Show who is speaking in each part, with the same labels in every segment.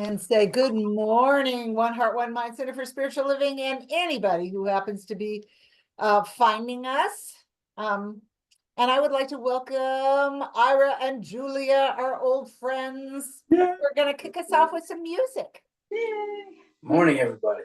Speaker 1: and say good morning, One Heart, One Mind Center for Spiritual Living, and anybody who happens to be finding us. And I would like to welcome Ira and Julia, our old friends.
Speaker 2: Yeah.
Speaker 1: We're going to kick us off with some music.
Speaker 2: Yay. Morning, everybody.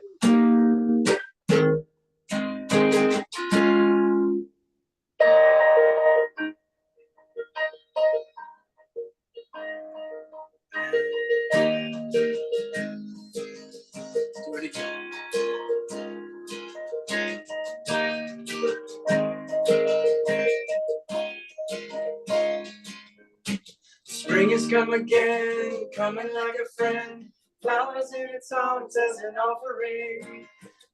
Speaker 2: Spring has come again, coming like a friend. Flowers in its arms as an offering.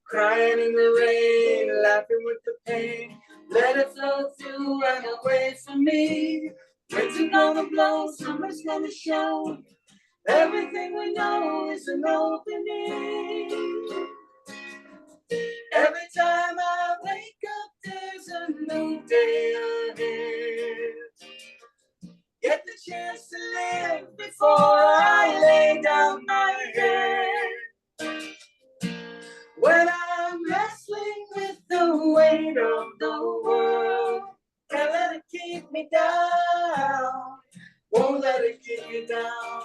Speaker 2: Crying in the rain, laughing with the pain. Let it flow through and away from me. Winter gonna blow, summer's gonna show. Everything we know is an opening. Every time I wake up, there's a new day ahead. Get the chance to live before I lay down my head. When I'm wrestling with the weight of the world, can't let it keep me down. Won't let it keep me down.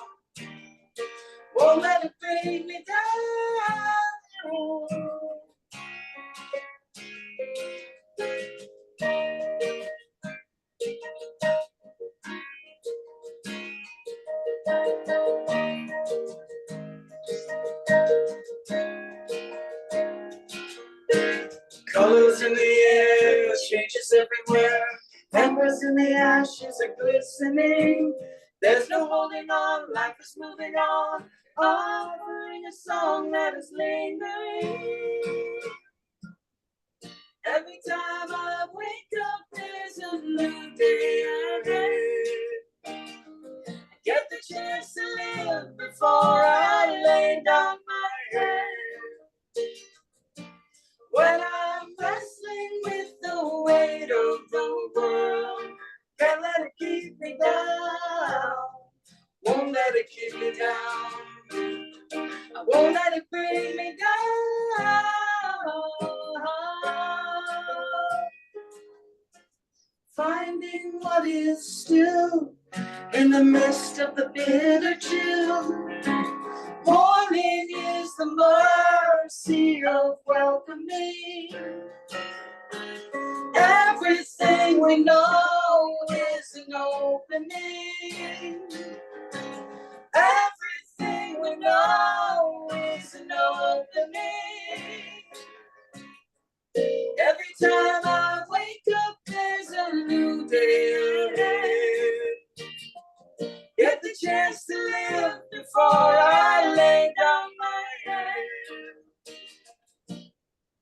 Speaker 2: Won't let it bring me down. Colors in the air, changes everywhere. Embers in the ashes are glistening. There's no holding on, life is moving on. Offering a song that is lingering. Every time I wake up, there's a new day ahead. Get the chance to live before I lay down my head. When I'm wrestling with the weight of the world, can't let it keep me down. Won't let it keep me down. I won't let it bring me down. Finding what is still in the midst of the bitter chill. Morning is the mercy of welcoming. Everything we know is an opening. Everything we know is an opening. Every time I wake up, there's a new day ahead. Get the chance to live before I lay down my head.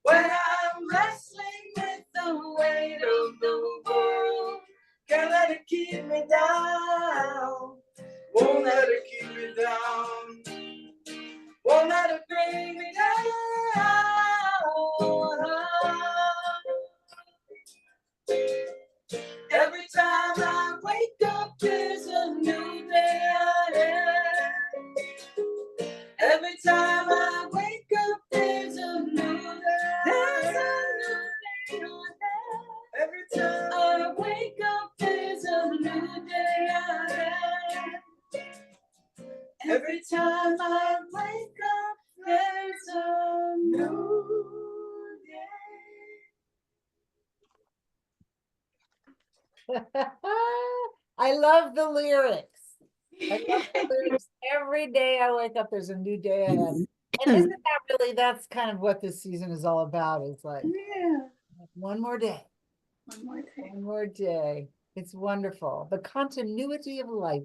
Speaker 2: When I'm wrestling with the weight of the world, can't let it keep me down. Won't let it keep me down. Won't let it bring me down. Every time I wake up, there's a new day ahead. Every time I wake up, there's a new day. There's a new day ahead. Every time I wake up, there's a new day ahead. Every time I wake up, there's a new
Speaker 1: I love the lyrics. I love the lyrics. Every day I wake up, there's a new day ahead. And isn't that really, that's kind of what this season is all about. It's like,
Speaker 2: yeah.
Speaker 1: one more day.
Speaker 2: One more day.
Speaker 1: One more day. It's wonderful. The continuity of life.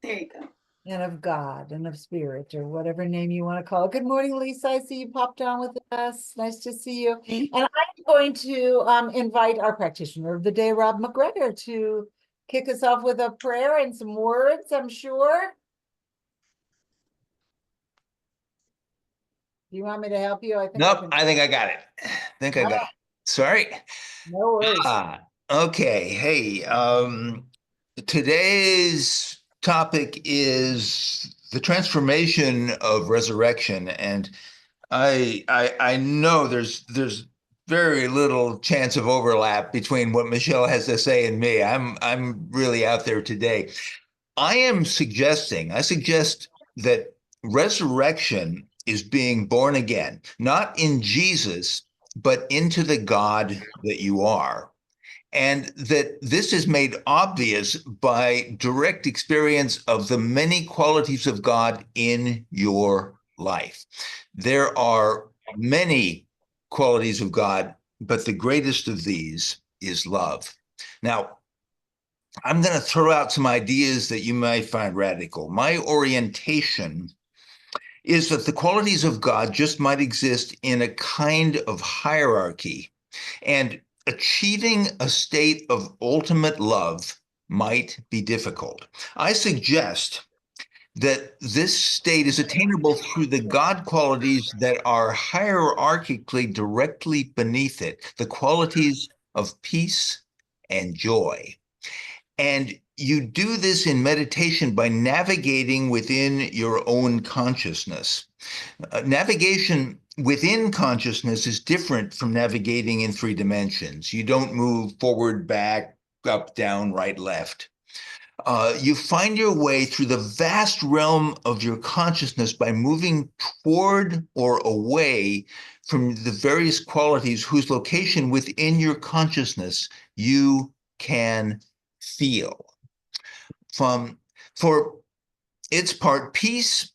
Speaker 2: There you go.
Speaker 1: And of God and of spirit, or whatever name you want to call it. Good morning, Lisa. I see you popped on with us. Nice to see you. And I'm going to invite our practitioner of the day, Rob McGregor, to kick us off with a prayer and some words, I'm sure. Do you want me to help you? I think
Speaker 3: nope, I think I got it. I got it. Sorry.
Speaker 1: No worries.
Speaker 3: Okay. Hey, today's topic is the transformation of resurrection, and I know there's very little chance of overlap between what Michelle has to say and me. I'm really out there today. I suggest that resurrection is being born again, not in Jesus, but into the God that you are. And that this is made obvious by direct experience of the many qualities of God in your life. There are many qualities of God, but the greatest of these is love. Now, I'm going to throw out some ideas that you might find radical. My orientation is that the qualities of God just might exist in a kind of hierarchy, and achieving a state of ultimate love might be difficult. I suggest that this state is attainable through the God qualities that are hierarchically directly beneath it, the qualities of peace and joy. And you do this in meditation by navigating within your own consciousness. Navigation within consciousness is different from navigating in three dimensions. You don't move forward, back, up, down, right, left. You find your way through the vast realm of your consciousness by moving toward or away from the various qualities whose location within your consciousness you can feel. For its part, peace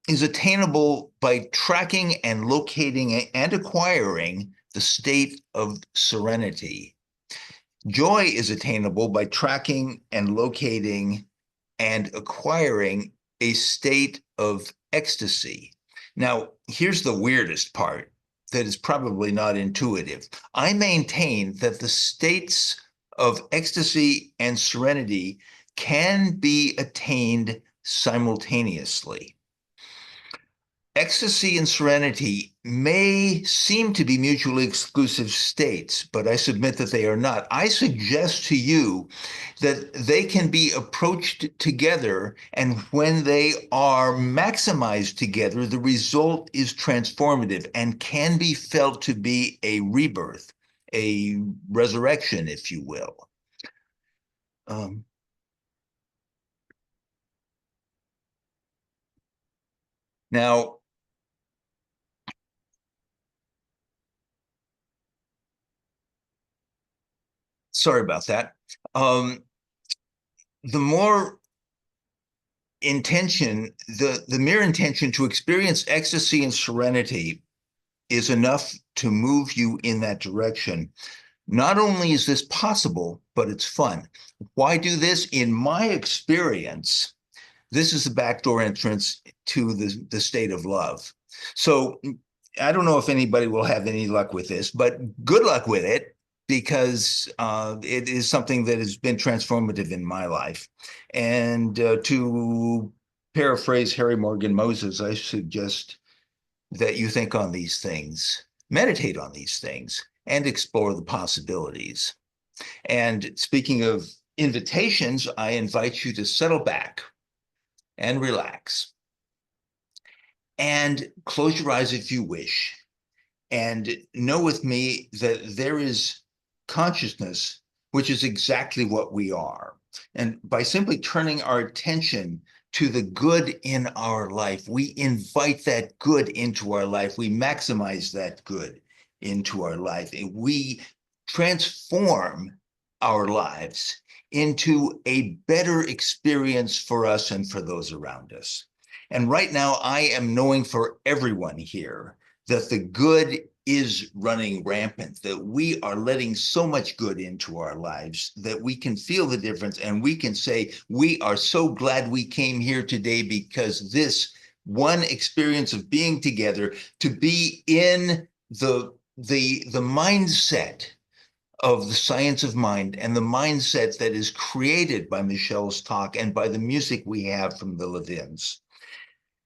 Speaker 3: is attainable by tracking and locating and acquiring the state of serenity. Joy is attainable by tracking and locating and acquiring a state of ecstasy. Now, here's the weirdest part that is probably not intuitive. I maintain that the states of ecstasy and serenity can be attained simultaneously. Ecstasy and serenity may seem to be mutually exclusive states, but I submit that they are not. I suggest to you that they can be approached together, and when they are maximized together, the result is transformative and can be felt to be a rebirth, a resurrection, if you will. Now, sorry about that. The more intention, the mere intention to experience ecstasy and serenity is enough to move you in that direction. Not only is this possible, but it's fun. Why do this? In my experience, this is the backdoor entrance to the state of love. So I don't know if anybody will have any luck with this, but good luck with it, because it is something that has been transformative in my life. And to paraphrase Harry Morgan Moses, I suggest that you think on these things, meditate on these things, and explore the possibilities. And speaking of invitations, I invite you to settle back and relax and close your eyes if you wish, and know with me that there is consciousness, which is exactly what we are. And by simply turning our attention to the good in our life, we invite that good into our life. We maximize that good into our life. And we transform our lives into a better experience for us and for those around us. And right now, I am knowing for everyone here that the good is running rampant, that we are letting so much good into our lives that we can feel the difference, and we can say, we are so glad we came here today, because this one experience of being together, to be in the mindset of the science of mind, and the mindset that is created by Michelle's talk and by the music we have from the Levins,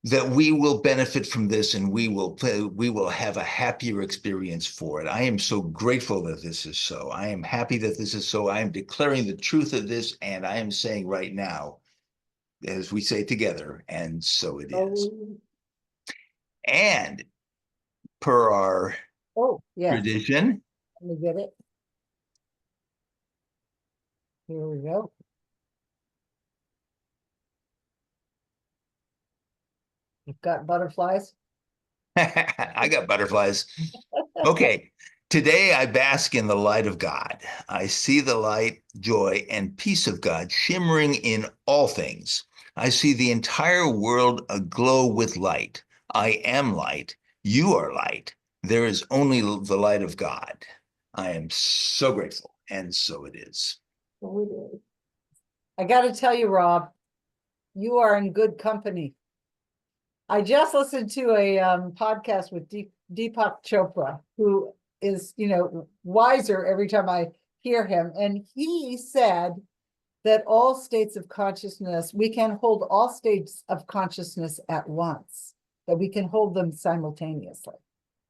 Speaker 3: that we will benefit from this, and we will have a happier experience for it. I am so grateful that this is so. I am happy that this is so. I am declaring the truth of this, and I am saying right now, as we say together, and so it is.
Speaker 1: Oh,
Speaker 3: And per our
Speaker 1: oh, yes.
Speaker 3: tradition,
Speaker 1: Let me get it. Here we go. You've got butterflies.
Speaker 3: I got butterflies. Okay. Today I bask in the light of God. I see the light, joy, and peace of God shimmering in all things. I see the entire world aglow with light. I am light. You are light. There is only the light of God. I am so grateful, and so it is.
Speaker 1: Oh, it is. I got to tell you, Rob, you are in good company. I just listened to a podcast with Deepak Chopra, who is, wiser every time I hear him. And he said that all states of consciousness, we can hold all states of consciousness at once, that we can hold them simultaneously.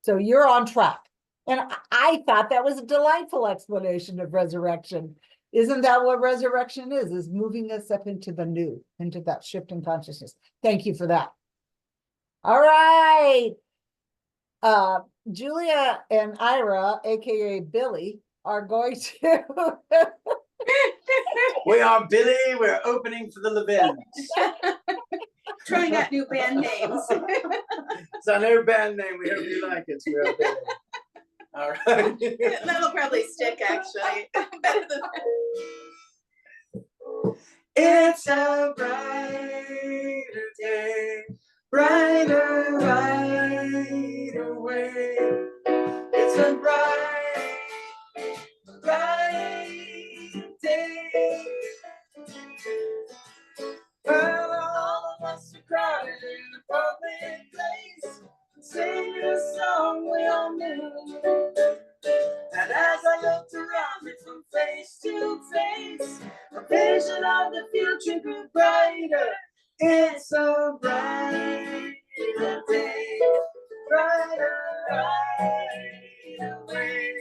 Speaker 1: So you're on track. And I thought that was a delightful explanation of resurrection. Isn't that what resurrection is moving us up into the new, into that shift in consciousness. Thank you for that. All right. Julia and Ira, aka Billy, are going to
Speaker 2: We are Billy. We're opening for the Levins.
Speaker 4: Trying out new band names.
Speaker 2: It's our new band name. We hope you like it. We are Billy. All right.
Speaker 4: That'll probably stick, actually. Better than
Speaker 2: It's a brighter day, brighter, brighter way. It's a bright, bright day. Well, all of us are crowded in a public place, singing a song we all knew. And as I looked around me from face to face, a vision of the future grew brighter. It's a brighter day, brighter, brighter way.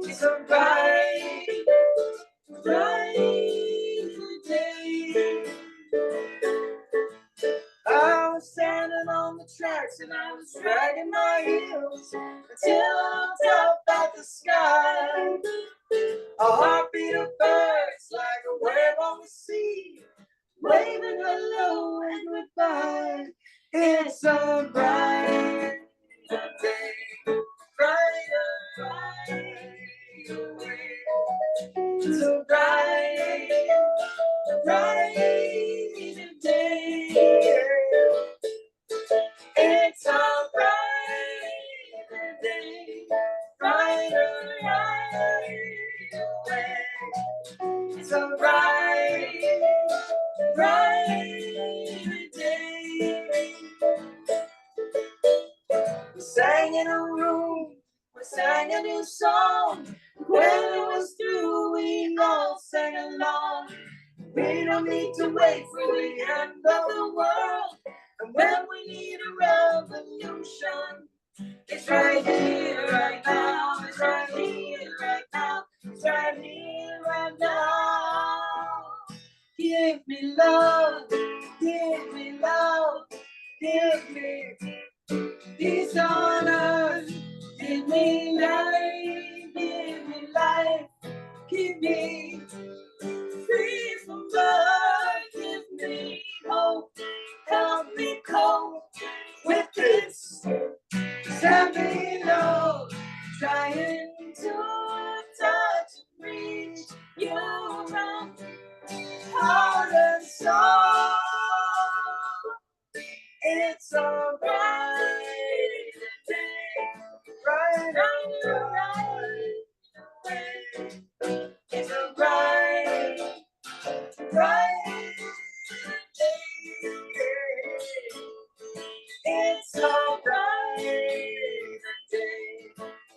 Speaker 2: It's a bright, brighter day. I was standing on the tracks and I was dragging my heels until I looked up at the sky. A heartbeat of birds like a wave on the sea, waving hello and goodbye. It's a bright day, brighter, brighter way. It's a bright, brighter day. It's a brighter day, brighter, brighter way. It's a bright, brighter day. We sang in a room, we sang a new song. When it was through, we all sang along. We don't need to wait for the end of the world. And when we need a revolution, it's right here, right now. It's right here, right now. It's right here, right now. Give me love, give me love, give me peace on earth. Give me life, give me life. Keep me free from blood. Give me hope, help me cope with this. Let me know, trying to touch and reach you around heart and soul. It's a bright day, bright, bright. It's a bright, bright day. It's a bright day,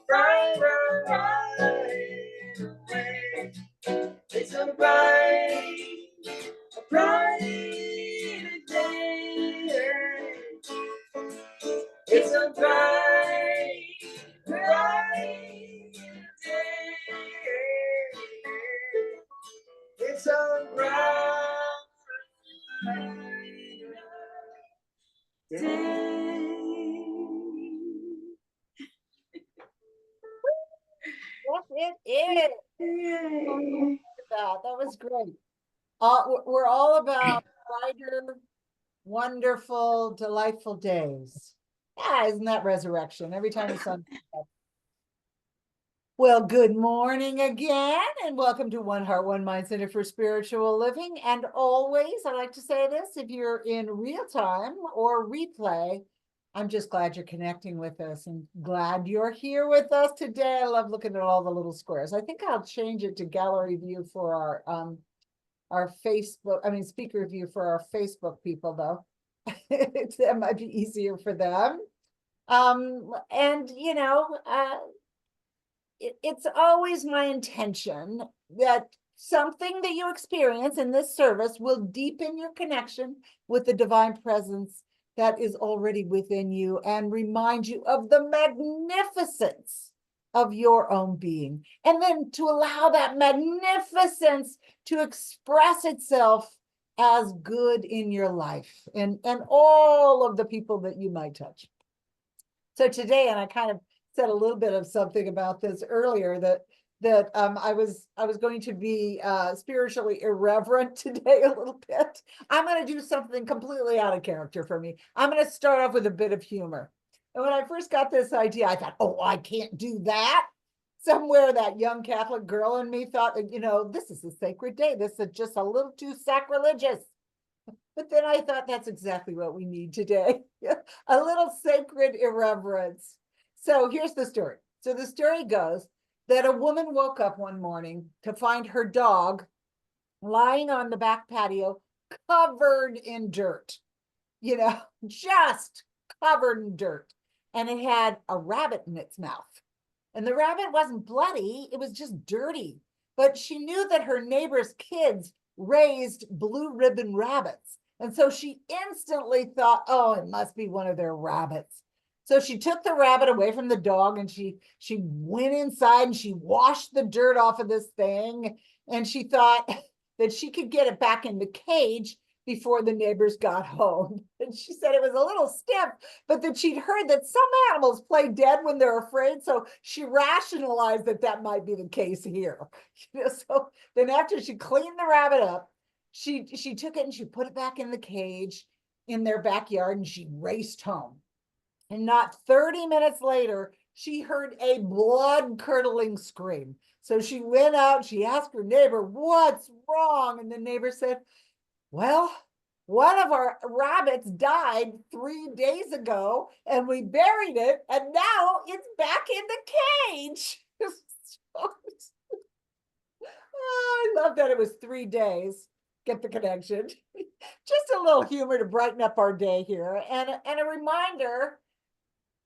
Speaker 2: brighter, brighter way. It's a bright, bright day. It's a bright, bright day. It's a bright
Speaker 4: day.
Speaker 1: Yes, it is.
Speaker 4: Yay.
Speaker 1: That was great. We're all about brighter, wonderful, delightful days. Yeah, isn't that resurrection? Every time the sun comes up. Well, good morning again, and welcome to One Heart, One Mind Center for Spiritual Living. And always, I like to say this, if you're in real time or replay, I'm just glad you're connecting with us and glad you're here with us today. I love looking at all the little squares. I think I'll change it to gallery view for our Facebook, speaker view for our Facebook people, though. That might be easier for them. And it's always my intention that something that you experience in this service will deepen your connection with the divine presence that is already within you and remind you of the magnificence of your own being. And then to allow that magnificence to express itself as good in your life and all of the people that you might touch. So today, and I kind of said a little bit of something about this earlier, that I was going to be spiritually irreverent today a little bit. I'm going to do something completely out of character for me. I'm going to start off with a bit of humor. And when I first got this idea, I thought, oh, I can't do that. Somewhere that young Catholic girl in me thought, this is a sacred day. This is just a little too sacrilegious. But then I thought that's exactly what we need today. A little sacred irreverence. So here's the story. So the story goes that a woman woke up one morning to find her dog lying on the back patio, covered in dirt, just covered in dirt. And it had a rabbit in its mouth. And the rabbit wasn't bloody, it was just dirty. But she knew that her neighbor's kids raised blue ribbon rabbits. And so she instantly thought, oh, it must be one of their rabbits. So she took the rabbit away from the dog and she went inside and she washed the dirt off of this thing. And she thought that she could get it back in the cage before the neighbors got home. And she said it was a little stiff, but that she'd heard that some animals play dead when they're afraid. So she rationalized that that might be the case here. So then after she cleaned the rabbit up, she took it and she put it back in the cage in their backyard and she raced home. And not 30 minutes later, she heard a blood-curdling scream. So she went out, she asked her neighbor, what's wrong? And the neighbor said, well, one of our rabbits died 3 days ago and we buried it and now it's back in the cage. I love that it was 3 days. Get the connection. Just a little humor to brighten up our day here and a reminder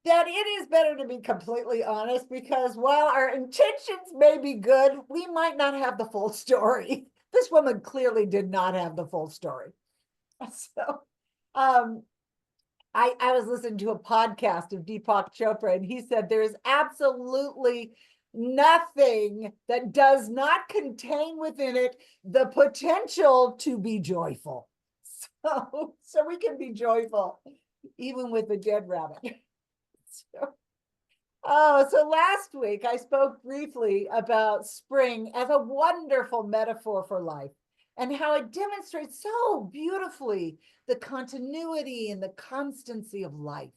Speaker 1: that it is better to be completely honest, because while our intentions may be good, we might not have the full story. This woman clearly did not have the full story. So I was listening to a podcast of Deepak Chopra, and he said there is absolutely nothing that does not contain within it the potential to be joyful. So we can be joyful even with a dead rabbit. So last week I spoke briefly about spring as a wonderful metaphor for life and how it demonstrates so beautifully the continuity and the constancy of life.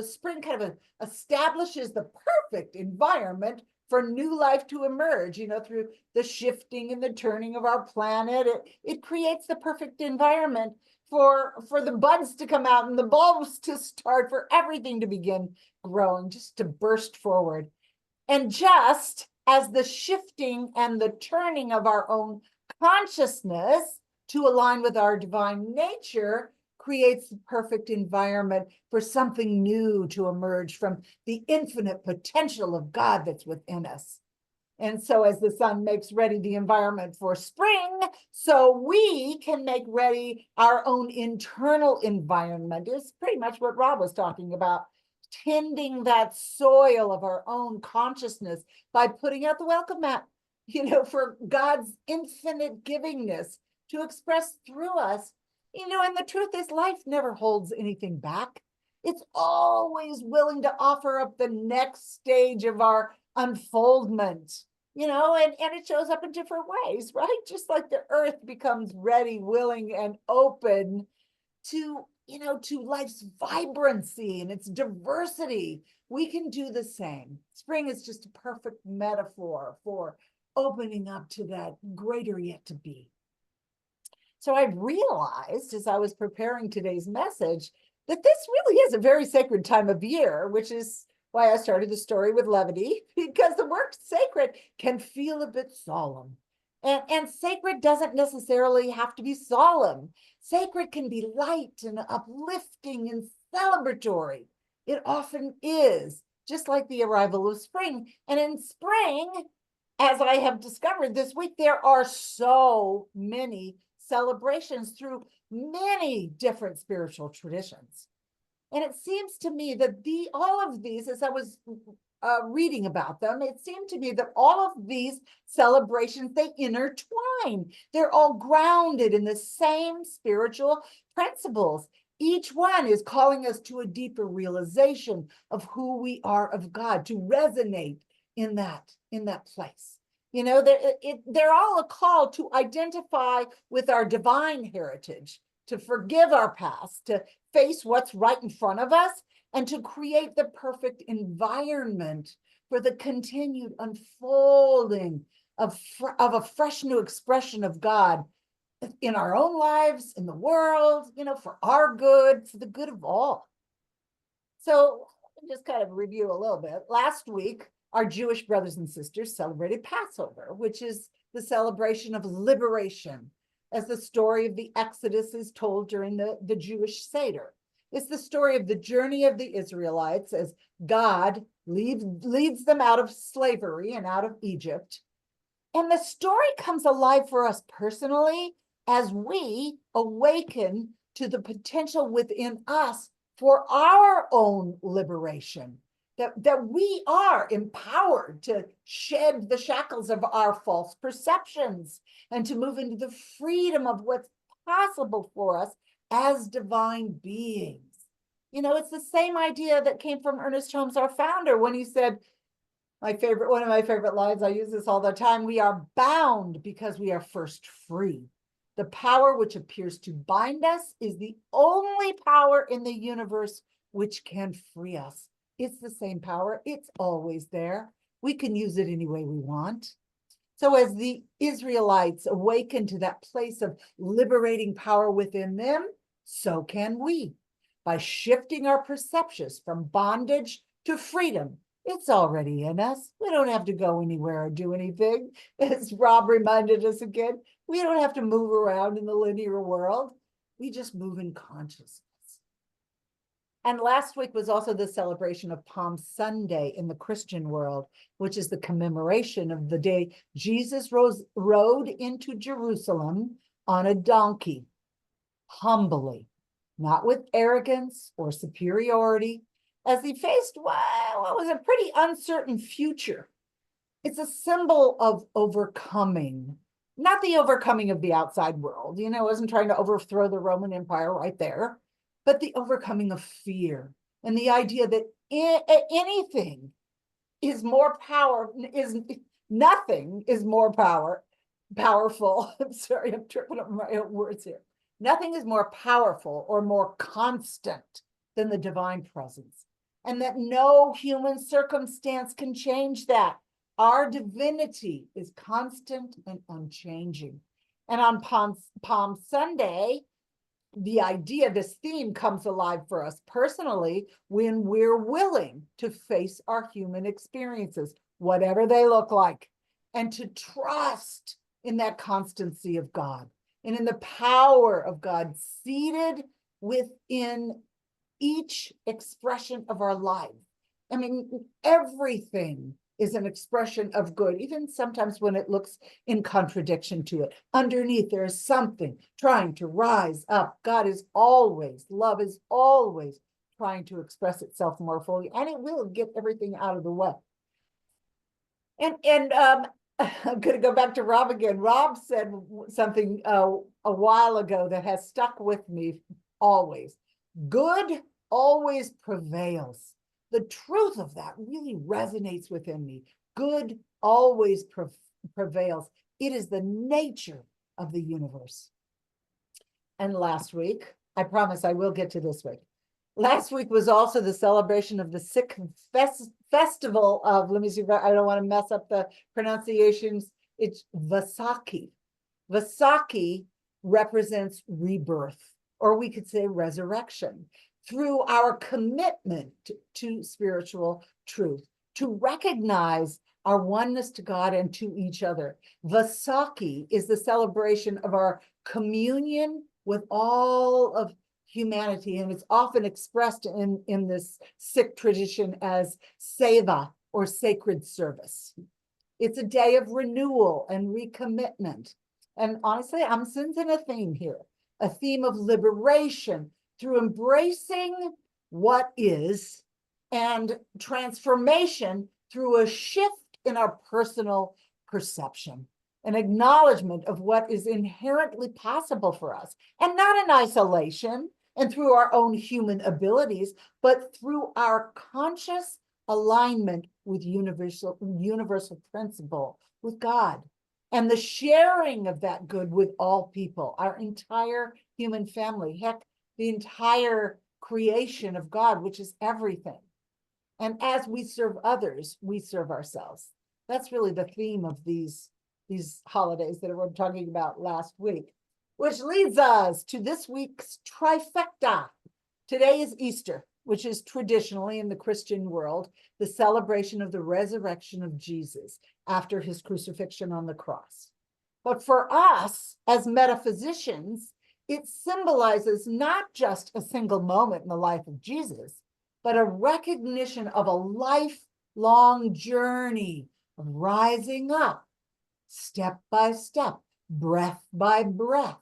Speaker 1: Spring kind of establishes the perfect environment for new life to emerge, through the shifting and the turning of our planet. It creates the perfect environment for the buds to come out and the bulbs to start, for everything to begin growing, just to burst forward. And just as the shifting and the turning of our own consciousness to align with our divine nature creates the perfect environment for something new to emerge from the infinite potential of God that's within us. And so as the sun makes ready the environment for spring, so we can make ready our own internal environment. Is pretty much what Rob was talking about, tending that soil of our own consciousness by putting out the welcome mat, for God's infinite givingness to express through us And the truth is life never holds anything back. It's always willing to offer up the next stage of our unfoldment, and it shows up in different ways, right? Just like the earth becomes ready, willing, and open to life's vibrancy and its diversity, we can do the same. Spring is just a perfect metaphor for opening up to that greater yet to be. So I realized as I was preparing today's message that this really is a very sacred time of year, which is why I started the story with levity, because the word sacred can feel a bit solemn. And sacred doesn't necessarily have to be solemn. Sacred can be light and uplifting and celebratory. It often is, just like the arrival of spring. And in spring, as I have discovered this week, there are so many celebrations through many different spiritual traditions. And it seems to me that all of these, as I was reading about them, it seemed to me that all of these celebrations, they intertwine. They're all grounded in the same spiritual principles. Each one is calling us to a deeper realization of who we are of God, to resonate in that place. They're all a call to identify with our divine heritage, to forgive our past, to face what's right in front of us, and to create the perfect environment for the continued unfolding of a fresh new expression of God in our own lives, in the world, for our good, for the good of all. So just kind of review a little bit. Last week, our Jewish brothers and sisters celebrated Passover, which is the celebration of liberation, as the story of the Exodus is told during the Jewish Seder. It's the story of the journey of the Israelites as God leads them out of slavery and out of Egypt. And the story comes alive for us personally as we awaken to the potential within us for our own liberation, that we are empowered to shed the shackles of our false perceptions and to move into the freedom of what's possible for us as divine beings. It's the same idea that came from Ernest Holmes, our founder, when he said, one of my favorite lines, I use this all the time, we are bound because we are first free. The power which appears to bind us is the only power in the universe which can free us. It's the same power. It's always there. We can use it any way we want. So as the Israelites awaken to that place of liberating power within them, so can we. By shifting our perceptions from bondage to freedom, it's already in us. We don't have to go anywhere or do anything. As Rob reminded us again, we don't have to move around in the linear world. We just move in consciousness. And last week was also the celebration of Palm Sunday in the Christian world, which is the commemoration of the day Jesus rode into Jerusalem on a donkey, humbly, not with arrogance or superiority, as he faced what was a pretty uncertain future. It's a symbol of overcoming, not the overcoming of the outside world. Wasn't trying to overthrow the Roman Empire right there, but the overcoming of fear and the idea that anything is more nothing is more powerful. I'm sorry, I'm tripping up my own words here. Nothing is more powerful or more constant than the divine presence, and that no human circumstance can change that. Our divinity is constant and unchanging. And on Palm Sunday, this theme comes alive for us personally when we're willing to face our human experiences, whatever they look like, and to trust in that constancy of God and in the power of God seated within each expression of our life. I mean, everything is an expression of good, even sometimes when it looks in contradiction to it. Underneath, there is something trying to rise up. Love is always trying to express itself more fully, and it will get everything out of the way. And I'm going to go back to Rob again. Rob said something a while ago that has stuck with me always. Good always prevails. The truth of that really resonates within me. Good always prevails. It is the nature of the universe. And last week, I promise I will get to this week. Last week was also the celebration of the Sikh festival of, let me see if I don't want to mess up the pronunciations. It's Vaisakhi. Vaisakhi represents rebirth, or we could say resurrection, through our commitment to spiritual truth, to recognize our oneness to God and to each other. Vaisakhi is the celebration of our communion with all of humanity, and it's often expressed in this Sikh tradition as seva, or sacred service. It's a day of renewal and recommitment. And honestly, I'm sensing a theme here, a theme of liberation through embracing what is, and transformation through a shift in our personal perception, an acknowledgement of what is inherently possible for us, and not in isolation and through our own human abilities, but through our conscious alignment with universal principle, with God, and the sharing of that good with all people, our entire human family, heck, the entire creation of God, which is everything. And as we serve others, we serve ourselves. That's really the theme of these holidays that we're talking about last week, which leads us to this week's trifecta. Today is Easter, which is traditionally in the Christian world the celebration of the resurrection of Jesus after his crucifixion on the cross. But for us, as metaphysicians, it symbolizes not just a single moment in the life of Jesus, but a recognition of a lifelong journey of rising up, step by step, breath by breath,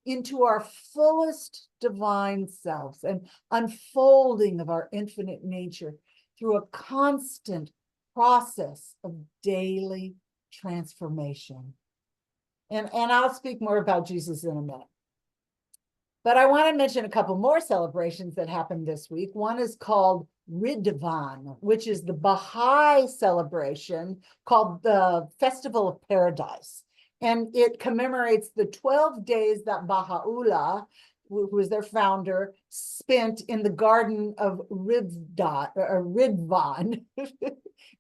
Speaker 1: into our fullest divine selves, and unfolding of our infinite nature through a constant process of daily transformation. And I'll speak more about Jesus in a minute. But I want to mention a couple more celebrations that happened this week. One is called Ridvan, which is the Baha'i celebration called the Festival of Paradise. And it commemorates the 12 days that Baha'u'llah, who was their founder, spent in the Garden of Ridvan.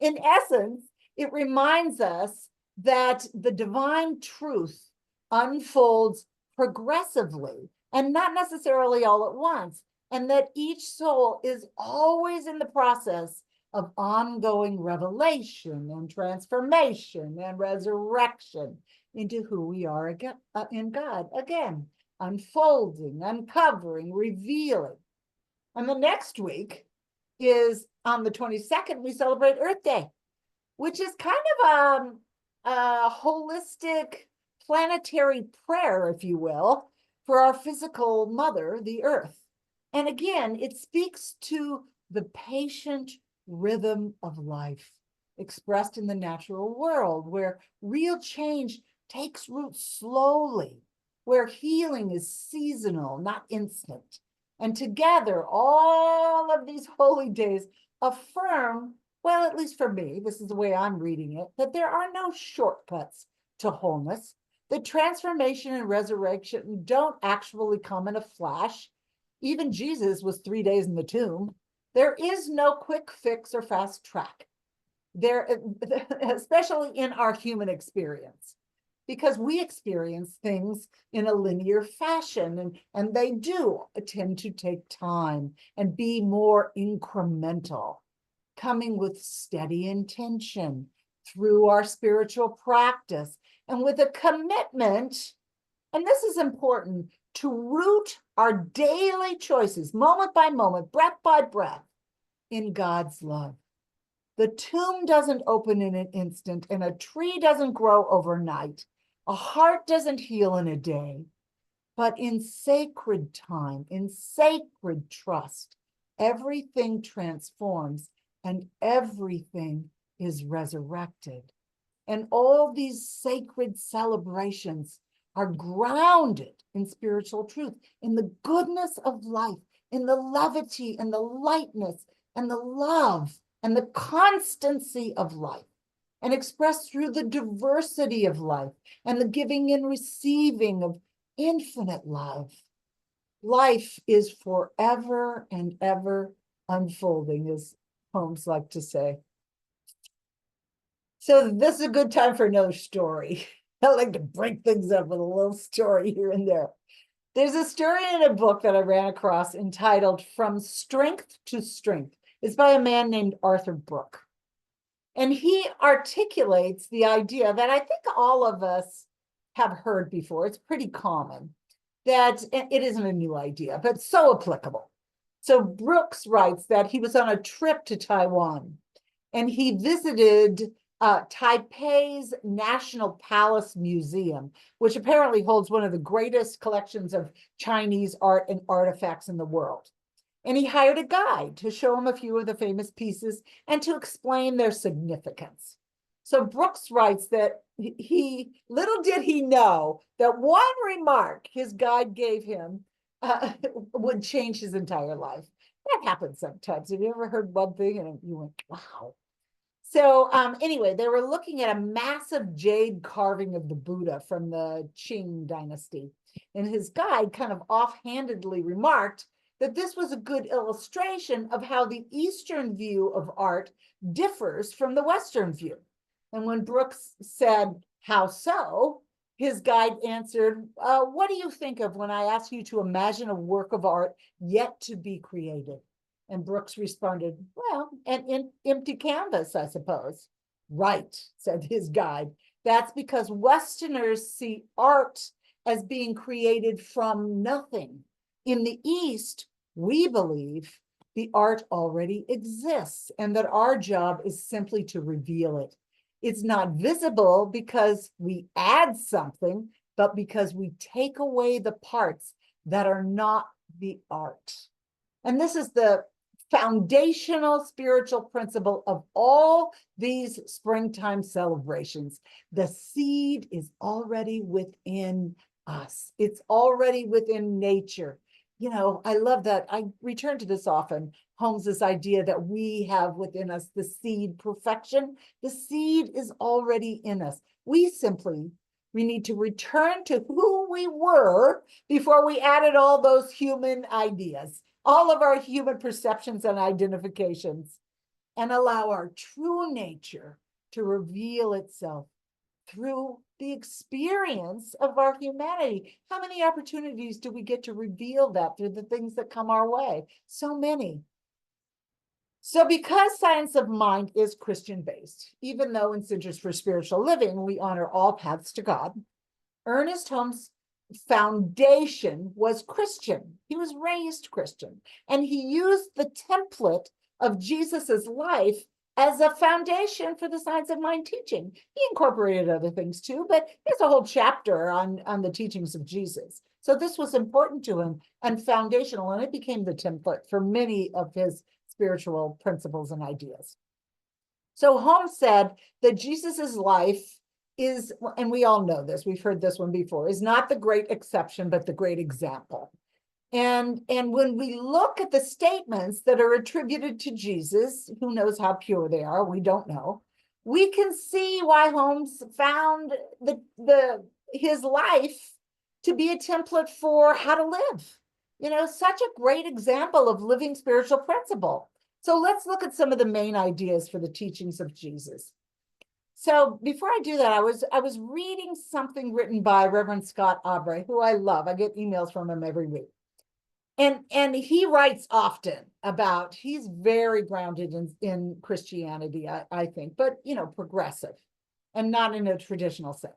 Speaker 1: In essence, it reminds us that the divine truth unfolds progressively and not necessarily all at once, and that each soul is always in the process of ongoing revelation and transformation and resurrection into who we are again, in God, again, unfolding, uncovering, revealing. And the next week is on the 22nd, we celebrate Earth Day, which is kind of a holistic planetary prayer, if you will, for our physical mother, the Earth. And again, it speaks to the patient rhythm of life expressed in the natural world, where real change takes root slowly, where healing is seasonal, not instant. And together, all of these holy days affirm, well, at least for me, this is the way I'm reading it, that there are no shortcuts to wholeness. The transformation and resurrection don't actually come in a flash. Even Jesus was 3 days in the tomb. There is no quick fix or fast track there, especially in our human experience, because we experience things in a linear fashion, and they do tend to take time and be more incremental, coming with steady intention through our spiritual practice and with a commitment, and this is important, to root our daily choices, moment by moment, breath by breath, in God's love. The tomb doesn't open in an instant, and a tree doesn't grow overnight. A heart doesn't heal in a day, but in sacred time, in sacred trust, everything transforms and everything is resurrected. And all these sacred celebrations are grounded in spiritual truth, in the goodness of life, in the levity and the lightness and the love and the constancy of life, and expressed through the diversity of life and the giving and receiving of infinite love. Life is forever and ever unfolding, as Holmes liked to say. So this is a good time for another story. I like to break things up with a little story here and there. There's a story in a book that I ran across entitled From Strength to Strength. It's by a man named Arthur Brooke. And he articulates the idea that I think all of us have heard before. It's pretty common, that it isn't a new idea, but so applicable. So Brooks writes that he was on a trip to Taiwan and he visited Taipei's National Palace Museum, which apparently holds one of the greatest collections of Chinese art and artifacts in the world. And he hired a guide to show him a few of the famous pieces and to explain their significance. So Brooks writes that little did he know that one remark his guide gave him would change his entire life. That happens sometimes. Have you ever heard one thing and you went, wow? So anyway, they were looking at a massive jade carving of the Buddha from the Qing dynasty. And his guide kind of offhandedly remarked that this was a good illustration of how the Eastern view of art differs from the Western view. And when Brooks said, how so? His guide answered, what do you think of when I ask you to imagine a work of art yet to be created? And Brooks responded, well, an empty canvas, I suppose. Right, said his guide. That's because Westerners see art as being created from nothing. In the East, we believe the art already exists and that our job is simply to reveal it. It's not visible because we add something, but because we take away the parts that are not the art. And this is the foundational spiritual principle of all these springtime celebrations. The seed is already within us. It's already within nature. You know, I love that. I return to this often. Holmes's idea that we have within us the seed perfection. The seed is already in us. We need to return to who we were before we added all those human ideas, all of our human perceptions and identifications, and allow our true nature to reveal itself through the experience of our humanity. How many opportunities do we get to reveal that through the things that come our way? So many. So because Science of Mind is Christian-based, even though in Centers for Spiritual Living, we honor all paths to God, Ernest Holmes' foundation was Christian. He was raised Christian, and he used the template of Jesus's life as a foundation for the Science of Mind teaching. He incorporated other things too, but there's a whole chapter on the teachings of Jesus. So this was important to him and foundational, and it became the template for many of his spiritual principles and ideas. So Holmes said that Jesus's life is, and we all know this, we've heard this one before, is not the great exception, but the great example. And when we look at the statements that are attributed to Jesus, who knows how pure they are, we don't know, we can see why Holmes found his life to be a template for how to live. You know, such a great example of living spiritual principle. So let's look at some of the main ideas for the teachings of Jesus. So before I do that, I was reading something written by Reverend Scott Aubrey, who I love. I get emails from him every week. And he writes often about, he's very grounded in Christianity, I think, but, you know, progressive and not in a traditional sense.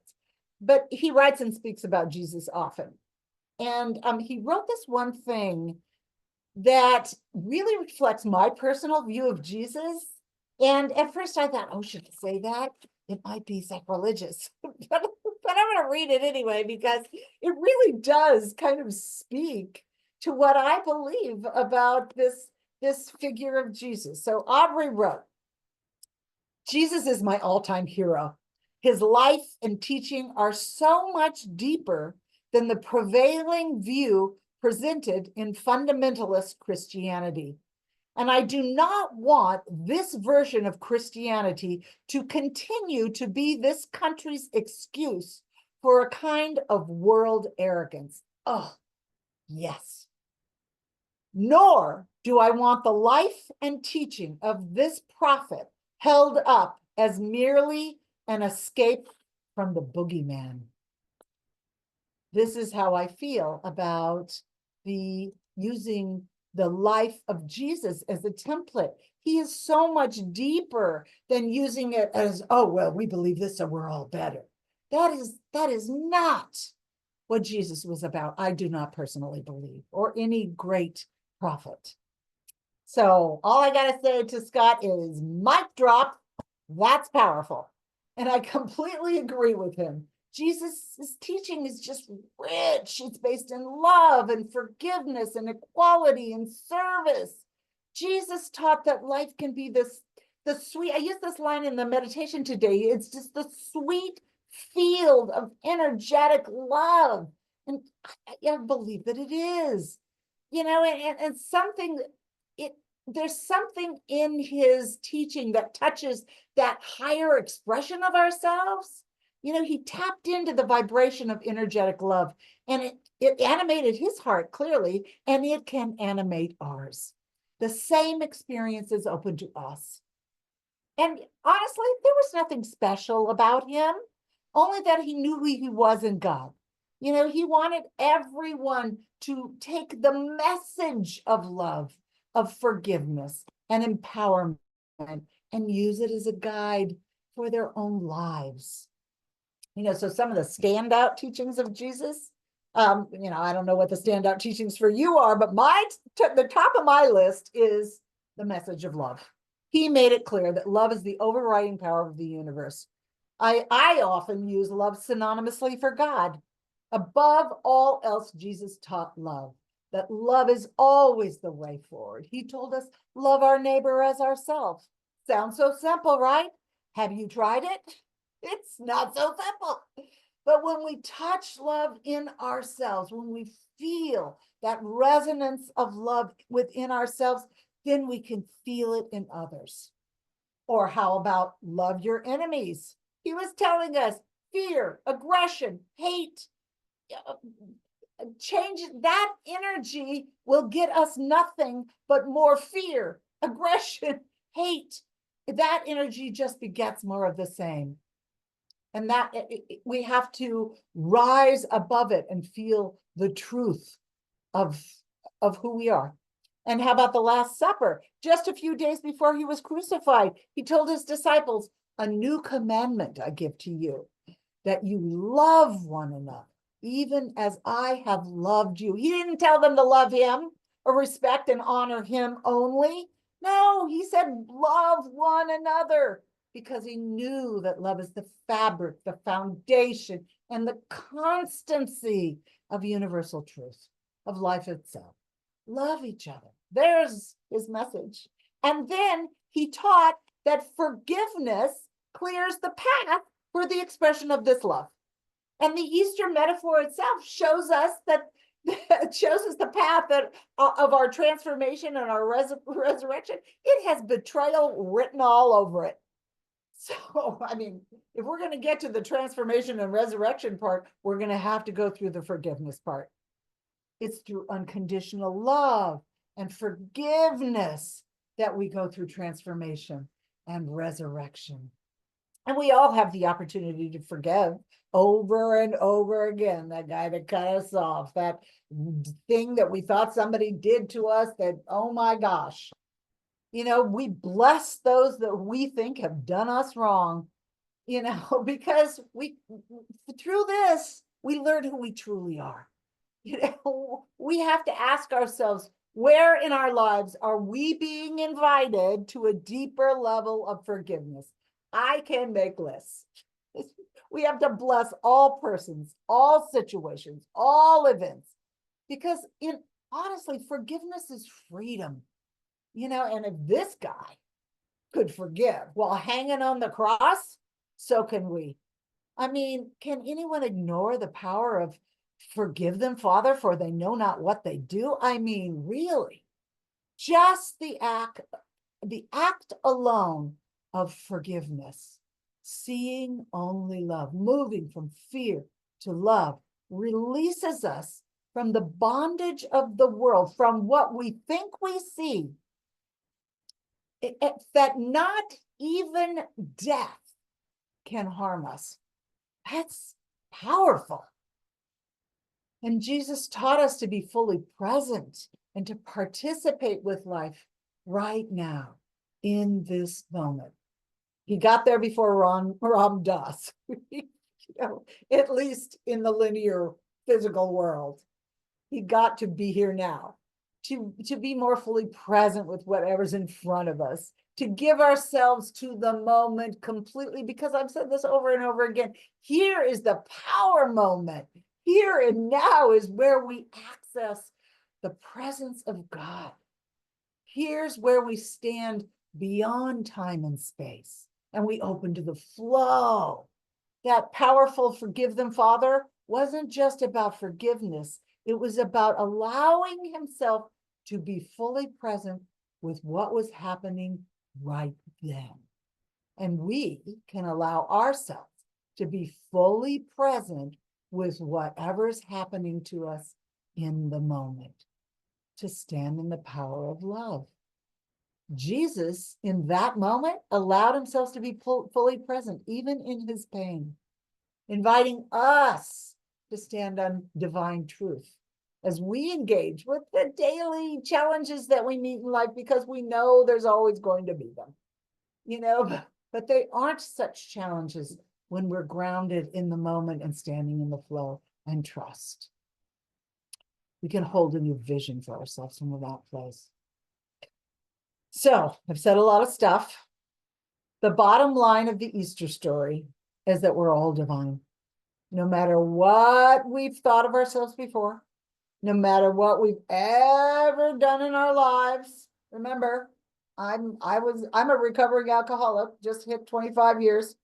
Speaker 1: But he writes and speaks about Jesus often. And he wrote this one thing that really reflects my personal view of Jesus. And at first I thought, oh, should I say that? It might be sacrilegious, but I'm going to read it anyway, because it really does kind of speak to what I believe about this figure of Jesus. So Aubrey wrote, Jesus is my all-time hero. His life and teaching are so much deeper than the prevailing view presented in fundamentalist Christianity. And I do not want this version of Christianity to continue to be this country's excuse for a kind of world arrogance. Oh, yes. Nor do I want the life and teaching of this prophet held up as merely an escape from the boogeyman. This is how I feel about using the life of Jesus as a template. He is so much deeper than using it as, oh, well, we believe this, so we're all better. That is not what Jesus was about. I do not personally believe, or any great prophet. So all I got to say to Scott is mic drop. That's powerful. And I completely agree with him. Jesus' teaching is just rich. It's based in love and forgiveness and equality and service. Jesus taught that life can be the sweet, I used this line in the meditation today. It's just the sweet field of energetic love. And I believe that it is, and something, there's something in his teaching that touches that higher expression of ourselves. He tapped into the vibration of energetic love, and it animated his heart clearly, and it can animate ours. The same experience is open to us. And honestly, there was nothing special about him, only that he knew who he was in God. He wanted everyone to take the message of love, of forgiveness and empowerment, and use it as a guide for their own lives. So some of the standout teachings of Jesus, I don't know what the standout teachings for you are, but the top of my list is the message of love. He made it clear that love is the overriding power of the universe. I often use love synonymously for God. Above all else, Jesus taught love, that love is always the way forward. He told us, love our neighbor as ourselves. Sounds so simple, right? Have you tried it? It's not so simple. But when we touch love in ourselves, when we feel that resonance of love within ourselves, then we can feel it in others. Or how about love your enemies? He was telling us fear, aggression, hate, change that energy will get us nothing but more fear, aggression, hate. That energy just begets more of the same. And that we have to rise above it and feel the truth of who we are. And how about the Last Supper? Just a few days before he was crucified, he told his disciples, a new commandment I give to you, that you love one another, even as I have loved you. He didn't tell them to love him or respect and honor him only. No, he said, love one another, because he knew that love is the fabric, the foundation, and the constancy of universal truth, of life itself. Love each other. There's his message. And then he taught that forgiveness clears the path for the expression of this love. And the Easter metaphor itself shows us the path of our transformation and our resurrection. It has betrayal written all over it. So, if we're going to get to the transformation and resurrection part, we're going to have to go through the forgiveness part. It's through unconditional love and forgiveness that we go through transformation and resurrection. And we all have the opportunity to forgive over and over again. That guy that cut us off, that thing that we thought somebody did to us that, oh my gosh. We bless those that we think have done us wrong, because through this, we learn who we truly are. We have to ask ourselves, where in our lives are we being invited to a deeper level of forgiveness? I can make lists. We have to bless all persons, all situations, all events, because honestly, forgiveness is freedom. And if this guy could forgive while hanging on the cross, so can we. I mean, can anyone ignore the power of forgive them, Father, for they know not what they do? I mean, really, just the act alone of forgiveness, seeing only love, moving from fear to love, releases us from the bondage of the world, from what we think we see, that not even death can harm us. That's powerful. And Jesus taught us to be fully present and to participate with life right now in this moment. He got there before Ram Dass, at least in the linear physical world. He got to be here now, to be more fully present with whatever's in front of us, to give ourselves to the moment completely, because I've said this over and over again. Here is the power moment. Here and now is where we access the presence of God. Here's where we stand beyond time and space, and we open to the flow. That powerful forgive them, Father, wasn't just about forgiveness. It was about allowing himself to be fully present with what was happening right then. And we can allow ourselves to be fully present with whatever's happening to us in the moment, to stand in the power of love. Jesus, in that moment, allowed himself to be fully present, even in his pain, inviting us to stand on divine truth as we engage with the daily challenges that we meet in life, because we know there's always going to be them, but they aren't such challenges when we're grounded in the moment and standing in the flow and trust. We can hold a new vision for ourselves from that place. So I've said a lot of stuff. The bottom line of the Easter story is that we're all divine. No matter what we've thought of ourselves before, no matter what we've ever done in our lives. Remember, I'm a recovering alcoholic, just hit 25 years.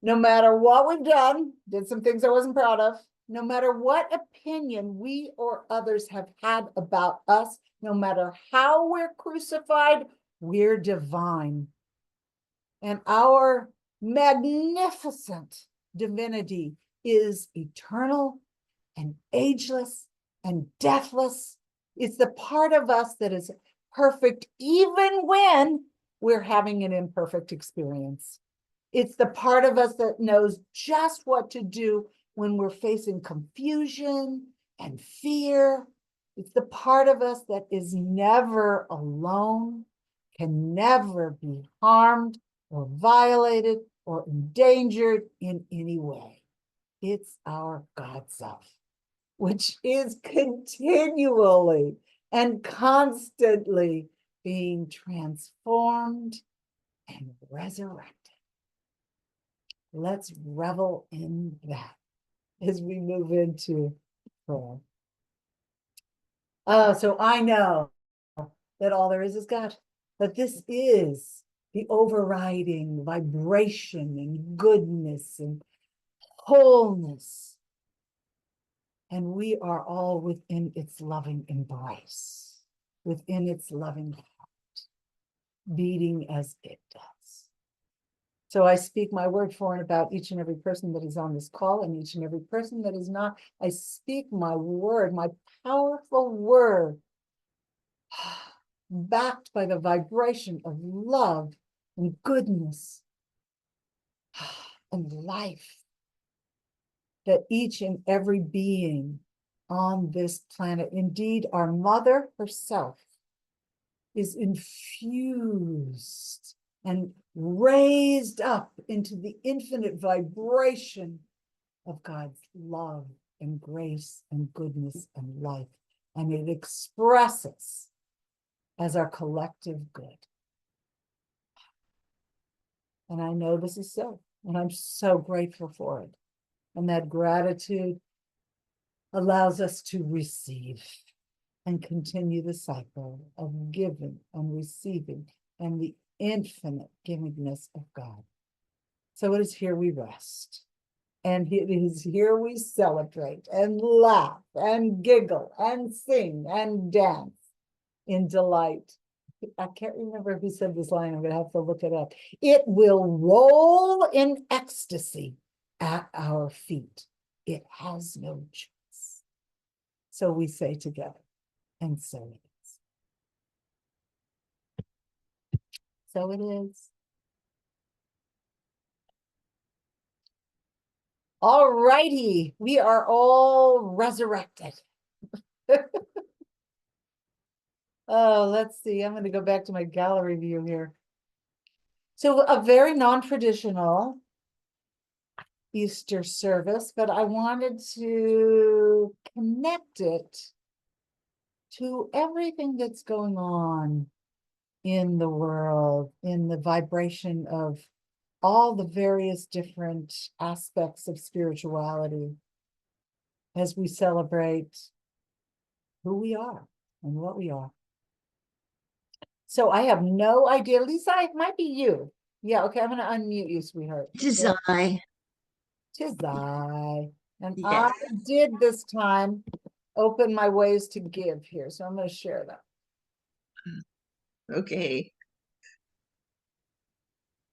Speaker 1: No matter what we've done, did some things I wasn't proud of. No matter what opinion we or others have had about us, no matter how we're crucified, we're divine. And our magnificent divinity is eternal and ageless and deathless. It's the part of us that is perfect even when we're having an imperfect experience. It's the part of us that knows just what to do when we're facing confusion and fear. It's the part of us that is never alone, can never be harmed or violated or endangered in any way. It's our God self, which is continually and constantly being transformed and resurrected. Let's revel in that as we move into prayer. So I know that all there is God, that this is the overriding vibration and goodness and wholeness. And we are all within its loving embrace, within its loving heart, beating as it does. So I speak my word for and about each and every person that is on this call and each and every person that is not. I speak my word, my powerful word, backed by the vibration of love and goodness and life, that each and every being on this planet, indeed our mother herself, is infused and raised up into the infinite vibration of God's love and grace and goodness and life. And it expresses as our collective good. And I know this is so, and I'm so grateful for it. And that gratitude allows us to receive and continue the cycle of giving and receiving and the infinite givingness of God. So it is here we rest And it is here we celebrate and laugh and giggle and sing and dance in delight. I can't remember who said this line. I'm going to have to look it up. It will roll in ecstasy at our feet. It has no choice. So we say together, and so it is. So it is. All righty, we are all resurrected. Oh, let's see. I'm going to go back to my gallery view here. So a very non-traditional Easter service, but I wanted to connect it to everything that's going on in the world, in the vibration of all the various different aspects of spirituality as we celebrate who we are and what we are. So I have no idea. Lisa, it might be you. Yeah, okay, I'm going to unmute you, sweetheart.
Speaker 5: Design.
Speaker 1: Tis I. And
Speaker 5: Yes.
Speaker 1: I did this time open my ways to give here. So I'm going to share that.
Speaker 5: Okay.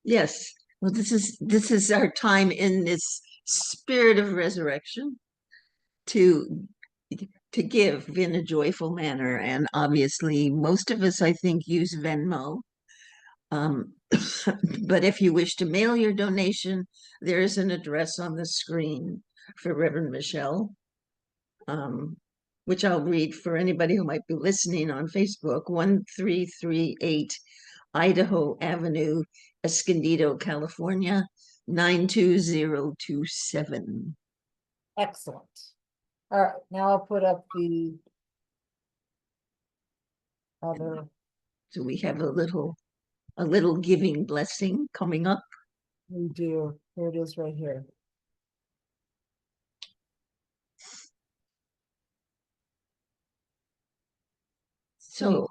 Speaker 5: Yes. Well, this is our time in this spirit of resurrection to give in a joyful manner. And obviously, most of us, I think, use Venmo. But if you wish to mail your donation, there is an address on the screen for Reverend Michelle, which I'll read for anybody who might be listening on Facebook. 1338 Idaho Avenue, Escondido, California, 92027.
Speaker 1: Excellent. All right, now I'll put up the other.
Speaker 5: So we have a little giving blessing coming up.
Speaker 1: We do. Here it is right here.
Speaker 5: So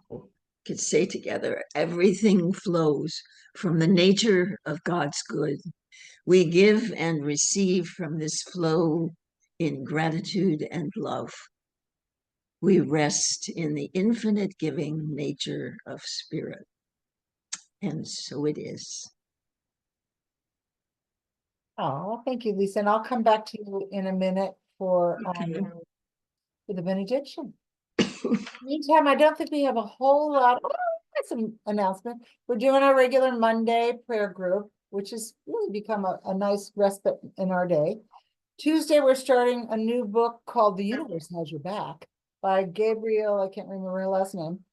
Speaker 5: could say together, everything flows from the nature of God's good. We give and receive from this flow in gratitude and love. We rest in the infinite giving nature of spirit. And so it is.
Speaker 1: Oh, thank you, Lisa. And I'll come back to you in a minute for
Speaker 5: Okay.
Speaker 1: the benediction. Meantime, I don't think we have a whole lot. Oh, that's an announcement. We're doing our regular Monday prayer group, which has really become a nice respite in our day. Tuesday, we're starting a new book called The Universe Has Your Back by Gabriel. I can't remember her last name.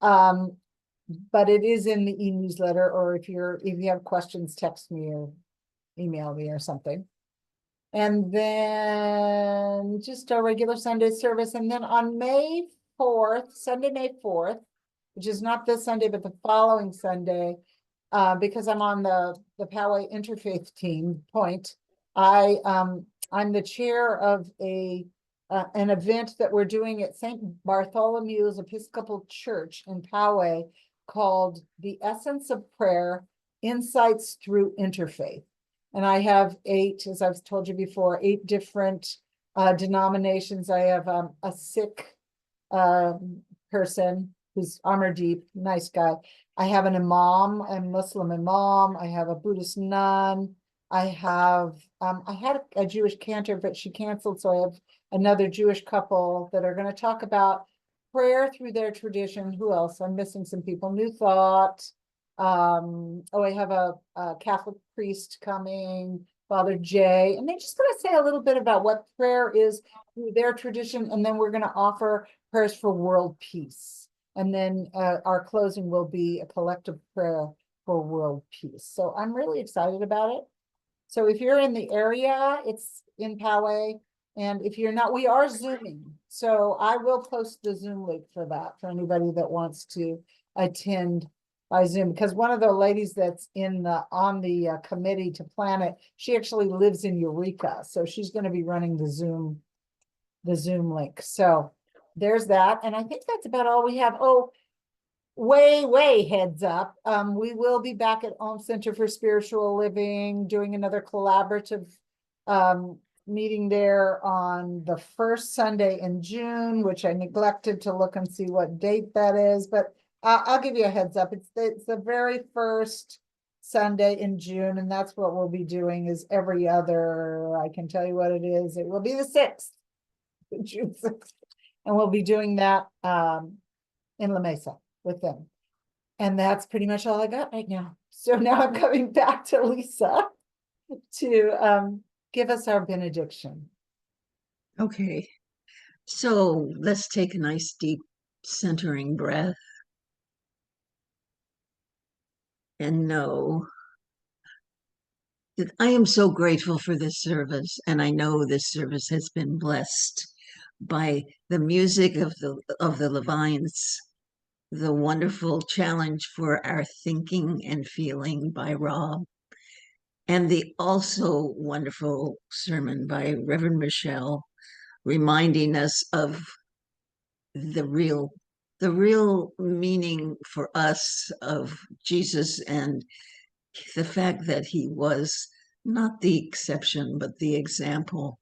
Speaker 1: But it is in the e-newsletter, or if you have questions, text me or email me or something. And then just our regular Sunday service. And then on May 4th, Sunday, May 4th, which is not this Sunday, but the following Sunday, because I'm on the Poway Interfaith team point, I'm the chair of an event that we're doing at St. Bartholomew's Episcopal Church in Poway called The Essence of Prayer, Insights Through Interfaith. And I have 8, as I've told you before, 8 different denominations. I have a Sikh person who's Amardeep, nice guy. I have an imam, a Muslim imam. I have a Buddhist nun. I have, I had a Jewish cantor, but she canceled. So I have another Jewish couple that are going to talk about prayer through their tradition. Who else? I'm missing some people. New Thought. I have a Catholic priest coming, Father Jay, and they're just going to say a little bit about what prayer is through their tradition, and then we're going to offer prayers for world peace. And then our closing will be a collective prayer for world peace. So I'm really excited about it. So if you're in the area, it's in Poway. And if you're not, we are Zooming. So I will post the Zoom link for that, for anybody that wants to attend by Zoom, because one of the ladies that's on the committee to plan it, she actually lives in Eureka. So she's going to be running the Zoom link. So there's that. And I think that's about all we have. Oh, way heads up. We will be back at Home Center for Spiritual Living doing another collaborative meeting there on the first Sunday in June, which I neglected to look and see what date that is, but I'll give you a heads up. It's the very first Sunday in June, and that's what we'll be doing is every other, I can tell you what it is. It will be the 6th, June 6th. And we'll be doing that in La Mesa with them. And that's pretty much all I got right now. So now I'm coming back to Lisa to give us our benediction.
Speaker 5: Okay. So let's take a nice deep centering breath and know that I am so grateful for this service. And I know this service has been blessed by the music of the Levins, the wonderful challenge for our thinking and feeling by Rob, and the also wonderful sermon by Reverend Michelle, reminding us of the real meaning for us of Jesus and the fact that he was not the exception, but the example.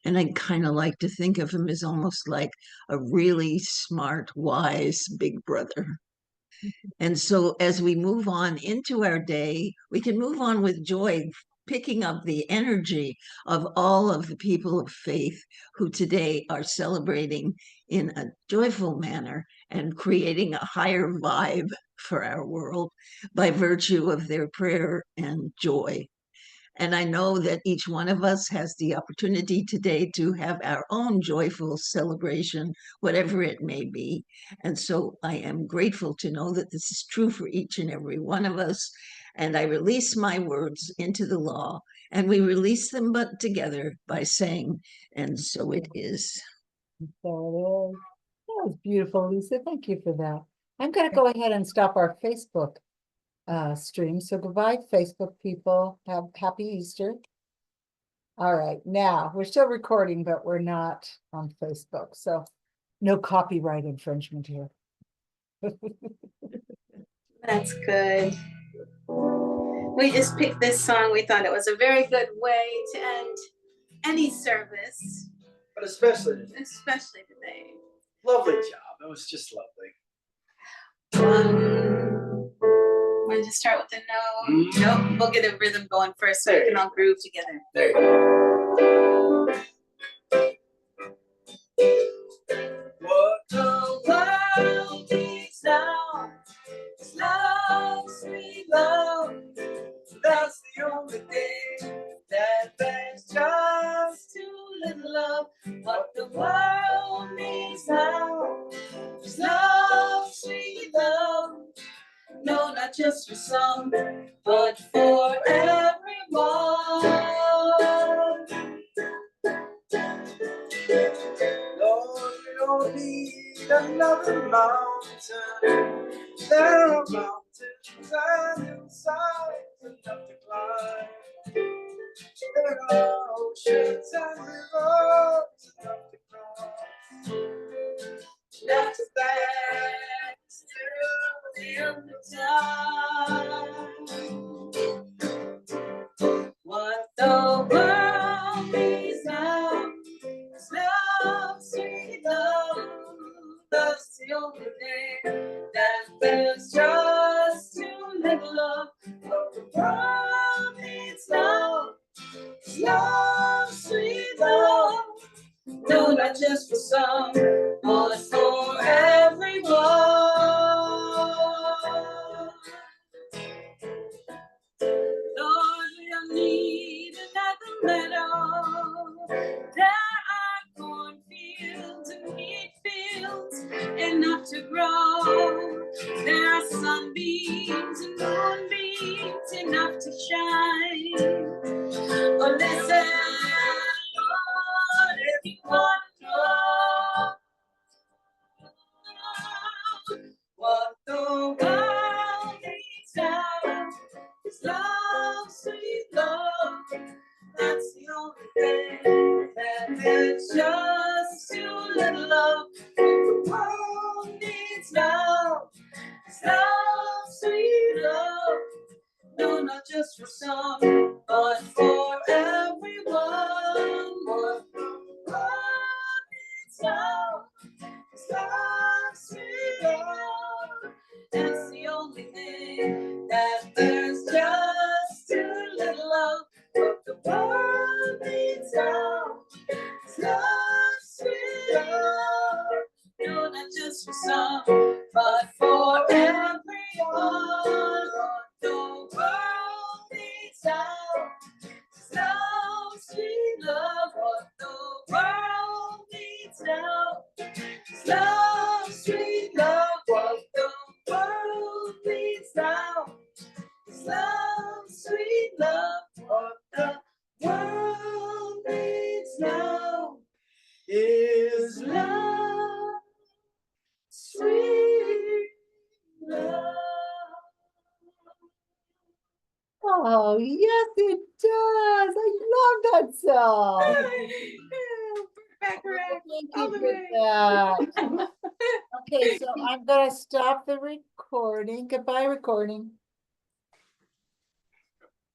Speaker 5: And I kind of like to think of him as almost like a really smart, wise big brother. And so as we move on into our day, we can move on with joy, picking up the energy of all of the people of faith who today are celebrating in a joyful manner and creating a higher vibe for our world by virtue of their prayer and joy. And I know that each one of us has the opportunity today to have our own joyful celebration, whatever it may be. And so I am grateful to know that this is true for each and every one of us. And I release my words into the law, and we release them but together by saying, and so it is.
Speaker 1: So it is. That was beautiful, Lisa. Thank you for that. I'm going to go ahead and stop our Facebook stream. So goodbye, Facebook people. Have happy Easter. All right, now we're still recording, but we're not on Facebook. So no copyright infringement here.
Speaker 4: That's good. We just picked this song. We thought it was a very good way to end any service,
Speaker 2: But especially today.
Speaker 4: especially today.
Speaker 2: Lovely job. It was just lovely.
Speaker 4: Want to just start with the no? Nope, we'll get a rhythm going first so we can all groove together.
Speaker 2: There you go. What the world needs now is love, sweet love. That's the only thing that begs just too little love. What the world needs now is love, sweet love. No, not just for some, but for everyone. Lord, we don't need another mountain. There are mountains and hillsides enough to climb. There are oceans and rivers enough to cross. That's thanks to the end of time. What the world needs now is love, sweet love. That's the only thing that there's just too little love. What the world needs now is love, sweet love. No, not just for some, but for everyone. Lord, we don't need another meadow. There are cornfields and wheat fields enough to grow. There are sunbeams and moonbeams enough to shine. Oh, listen, Lord, if you want to know what the world needs now is love, sweet love. That's the only thing that there's just too little love. What the world needs now is love, sweet love. No, not just for some, but for everyone.
Speaker 4: That's the only thing, that there's just too little of what the world needs now. It's love, sweet love, no, not just for some, but for everyone. What the world needs now. It's love, sweet love, what the world needs now. It's love, sweet love, what the world needs now. It's love, sweet love, what the world needs now. Is love, sweet love.
Speaker 1: Oh, yes, it does. I love that song.
Speaker 4: Back around.
Speaker 1: Thank
Speaker 4: all
Speaker 1: you
Speaker 4: the
Speaker 1: for
Speaker 4: way.
Speaker 1: that. Okay, so I'm gonna stop the recording. Goodbye, recording.